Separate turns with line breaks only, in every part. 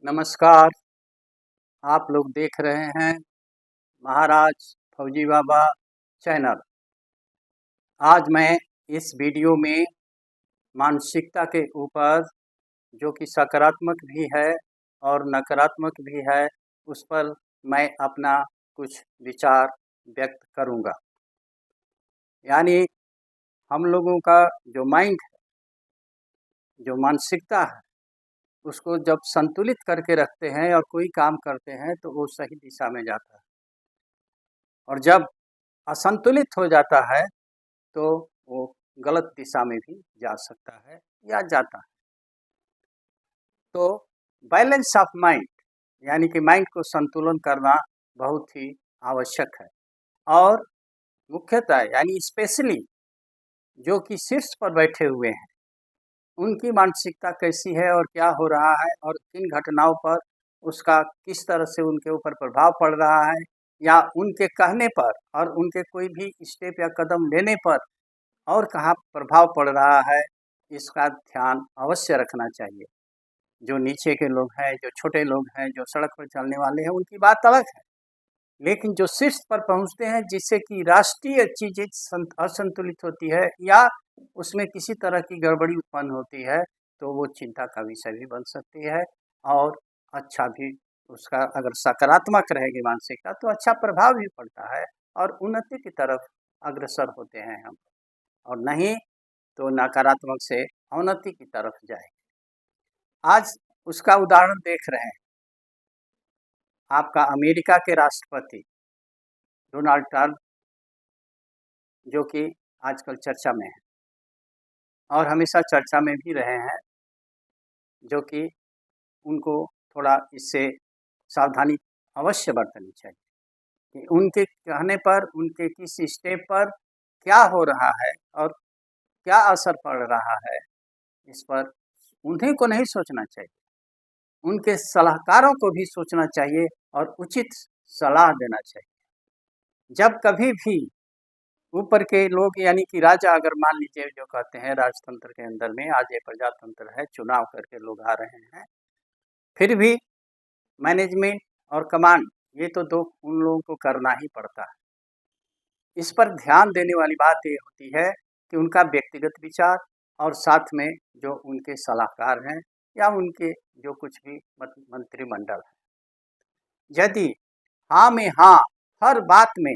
नमस्कार। आप लोग देख रहे हैं महाराज फौजी बाबा चैनल। आज मैं इस वीडियो में मानसिकता के ऊपर, जो कि सकारात्मक भी है और नकारात्मक भी है, उस पर मैं अपना कुछ विचार व्यक्त करूंगा। यानी हम लोगों का जो माइंड है, जो मानसिकता है, उसको जब संतुलित करके रखते हैं और कोई काम करते हैं तो वो सही दिशा में जाता है, और जब असंतुलित हो जाता है तो वो गलत दिशा में भी जा सकता है या जाता है। तो बैलेंस ऑफ माइंड, यानी कि माइंड को संतुलन करना बहुत ही आवश्यक है। और मुख्यतः यानी स्पेशली जो कि शीर्ष पर बैठे हुए हैं, उनकी मानसिकता कैसी है और क्या हो रहा है और किन घटनाओं पर उसका किस तरह से उनके ऊपर प्रभाव पड़ रहा है, या उनके कहने पर और उनके कोई भी स्टेप या कदम लेने पर और कहाँ प्रभाव पड़ रहा है, इसका ध्यान अवश्य रखना चाहिए। जो नीचे के लोग हैं, जो छोटे लोग हैं, जो सड़क पर चलने वाले हैं, उनकी बात अलग है, लेकिन जो शीर्ष पर पहुंचते हैं, जिससे कि राष्ट्रीय चीज़ें असंतुलित होती है या उसमें किसी तरह की गड़बड़ी उत्पन्न होती है, तो वो चिंता का विषय भी बन सकती है। और अच्छा भी, उसका अगर सकारात्मक रहेगी मानसिकता तो अच्छा प्रभाव भी पड़ता है और उन्नति की तरफ अग्रसर होते हैं हम, और नहीं तो नकारात्मक से अवनति की तरफ जाए। आज उसका उदाहरण देख रहे हैं। आपका अमेरिका के राष्ट्रपति डोनाल्ड ट्रंप, जो कि आजकल चर्चा में है और हमेशा चर्चा में भी रहे हैं, जो कि उनको थोड़ा इससे सावधानी अवश्य बरतनी चाहिए कि उनके कहने पर, उनके किस स्टेप पर क्या हो रहा है और क्या असर पड़ रहा है, इस पर उन्हीं को नहीं सोचना चाहिए, उनके सलाहकारों को भी सोचना चाहिए और उचित सलाह देना चाहिए। जब कभी भी ऊपर के लोग, यानी कि राजा, अगर मान लीजिए, जो कहते हैं राजतंत्र के अंदर में आज ये प्रजातंत्र है, चुनाव करके लोग आ रहे हैं, फिर भी मैनेजमेंट और कमांड, ये तो दो उन लोगों को करना ही पड़ता है। इस पर ध्यान देने वाली बात ये होती है कि उनका व्यक्तिगत विचार और साथ में जो उनके सलाहकार हैं या उनके जो कुछ भी मंत्रिमंडल है, यदि हाँ में हाँ हर बात में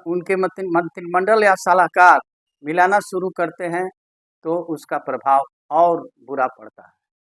उनके मंत्रिमंडल या सलाहकार मिलाना शुरू करते हैं तो उसका प्रभाव और बुरा पड़ता है।